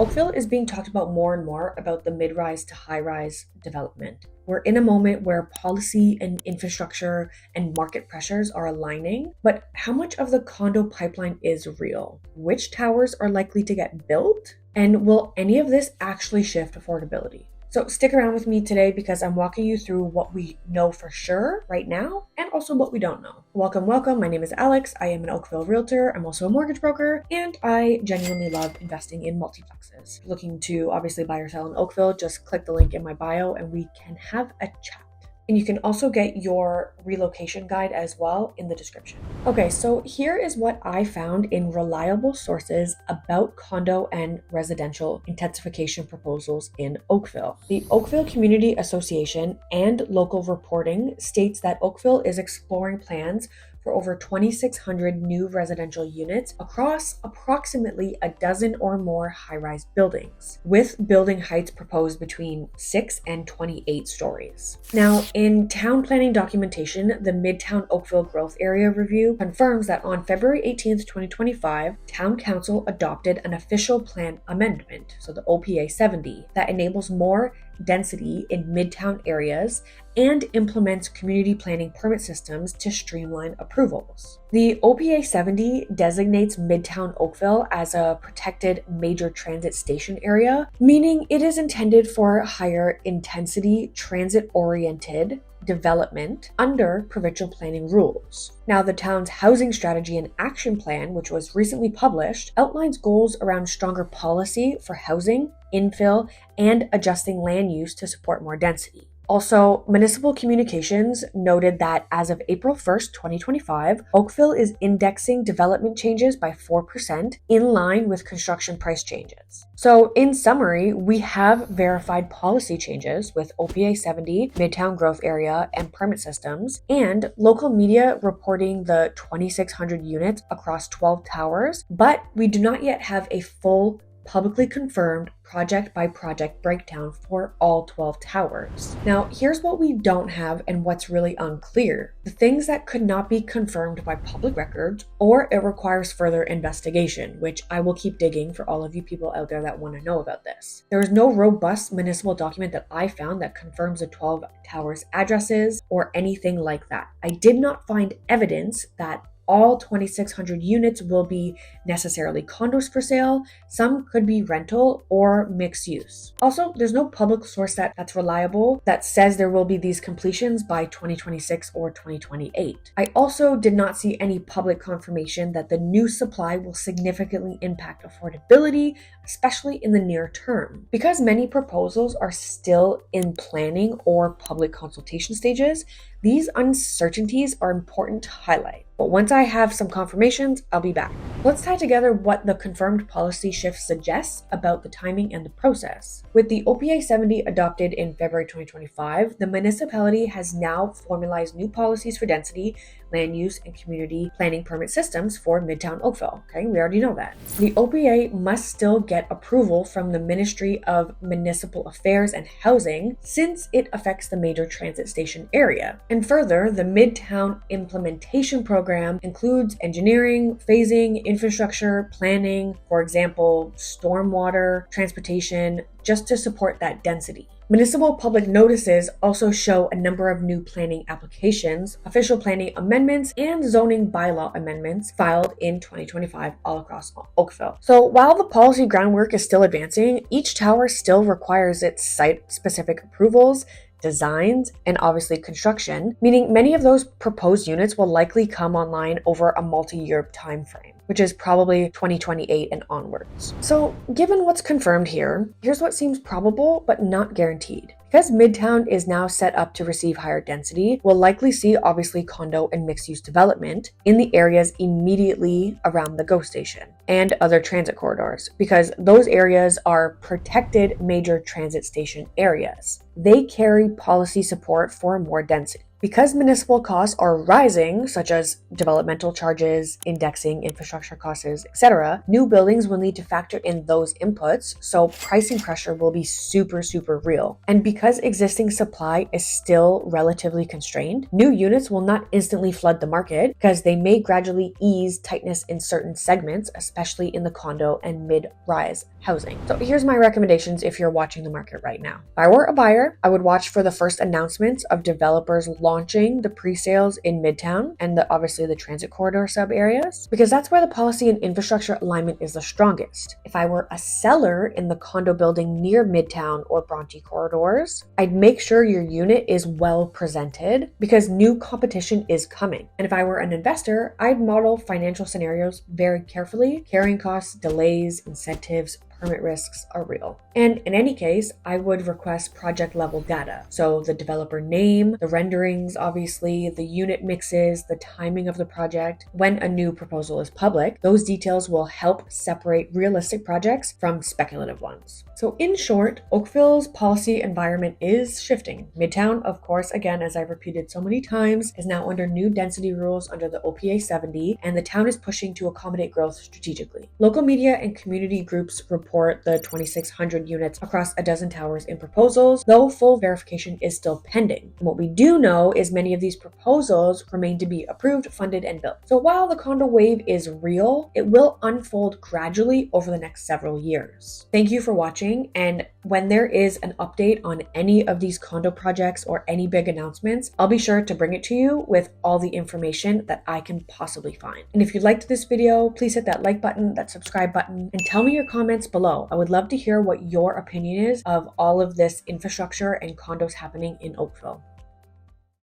Oakville is being talked about more and more about the mid-rise to high-rise development. We're in a moment where policy and infrastructure and market pressures are aligning, but how much of the condo pipeline is real? Which towers are likely to get built? And will any of this actually shift affordability? So stick around with me today because I'm walking you through what we know for sure right now and also what we don't know. Welcome, welcome. My name is Alex. I am an Oakville realtor. I'm also a mortgage broker and I genuinely love investing in multiplexes. Looking to obviously buy or sell in Oakville, just click the link in my bio and we can have a chat. And you can also get your relocation guide as well in the description. Okay, so here is what I found in reliable sources about condo and residential intensification proposals in Oakville. The Oakville Community Association and local reporting states that Oakville is exploring plans for over 2,600 new residential units across approximately a dozen or more high-rise buildings, with building heights proposed between 6 and 28 stories. Now, in town planning documentation, the Midtown Oakville Growth Area Review confirms that on February 18th, 2025, Town Council adopted an official plan amendment, so the OPA 70, that enables more density in Midtown areas and implements community planning permit systems to streamline approvals. The OPA 70 designates Midtown Oakville as a protected major transit station area, meaning it is intended for higher intensity transit-oriented development under provincial planning rules. Now, the town's housing strategy and action plan, which was recently published, outlines goals around stronger policy for housing, infill, and adjusting land use to support more density. Also, Municipal Communications noted that as of April 1st, 2025, Oakville is indexing development changes by 4% in line with construction price changes. So in summary, we have verified policy changes with OPA 70, Midtown Growth Area, and permit systems, and local media reporting the 2,600 units across 12 towers, but we do not yet have a full publicly confirmed project-by-project breakdown for all 12 towers. Now, here's what we don't have and what's really unclear. The things that could not be confirmed by public records, or it requires further investigation, which I will keep digging for all of you people out there that want to know about this. There is no robust municipal document that I found that confirms the 12 towers' addresses or anything like that. I did not find evidence that all 2,600 units will be necessarily condos for sale. Some could be rental or mixed use. Also, there's no public source that's reliable that says there will be these completions by 2026 or 2028. I also did not see any public confirmation that the new supply will significantly impact affordability, especially in the near term. Because many proposals are still in planning or public consultation stages, these uncertainties are important to highlight. But once I have some confirmations, I'll be back. Let's tie together what the confirmed policy shift suggests about the timing and the process. With the OPA 70 adopted in February 2025, the municipality has now formalized new policies for density, land use, and community planning permit systems for Midtown Oakville. Okay, we already know that. The OPA must still get approval from the Ministry of Municipal Affairs and Housing since it affects the major transit station area. And further, the Midtown Implementation Program includes engineering, phasing, infrastructure, planning, for example, stormwater, transportation, just to support that density. Municipal public notices also show a number of new planning applications, official planning amendments, and zoning bylaw amendments filed in 2025 all across Oakville. So while the policy groundwork is still advancing, each tower still requires its site-specific approvals, designs, and obviously construction, meaning many of those proposed units will likely come online over a multi-year time frame, which is probably 2028 and onwards. So given what's confirmed here, here's what seems probable but not guaranteed. Because Midtown is now set up to receive higher density, we'll likely see obviously condo and mixed-use development in the areas immediately around the GO station and other transit corridors, because those areas are protected major transit station areas. They carry policy support for more density. Because municipal costs are rising, such as developmental charges, indexing, infrastructure costs, etc., new buildings will need to factor in those inputs, so pricing pressure will be super, super real. And because existing supply is still relatively constrained, new units will not instantly flood the market because they may gradually ease tightness in certain segments, especially in the condo and mid-rise housing. So here's my recommendations if you're watching the market right now. If I were a buyer, I would watch for the first announcements of developers launching the pre-sales in Midtown and obviously the transit corridor sub areas, because that's where the policy and infrastructure alignment is the strongest. If I were a seller in the condo building near Midtown or Bronte corridors, I'd make sure your unit is well presented because new competition is coming. And if I were an investor, I'd model financial scenarios very carefully. Carrying costs, delays, incentives, permit risks are real. And in any case, I would request project level data. So the developer name, the renderings, obviously, the unit mixes, the timing of the project. When a new proposal is public, those details will help separate realistic projects from speculative ones. So in short, Oakville's policy environment is shifting. Midtown, of course, again, as I've repeated so many times, is now under new density rules under the OPA 70, and the town is pushing to accommodate growth strategically. Local media and community groups report the 2,600 units across a dozen towers in proposals, though full verification is still pending. And what we do know is many of these proposals remain to be approved, funded, and built. So while the condo wave is real, it will unfold gradually over the next several years. Thank you for watching. And when there is an update on any of these condo projects or any big announcements, I'll be sure to bring it to you with all the information that I can possibly find. And if you liked this video, please hit that like button, that subscribe button, and tell me your comments below. I would love to hear what your opinion is of all of this infrastructure and condos happening in Oakville.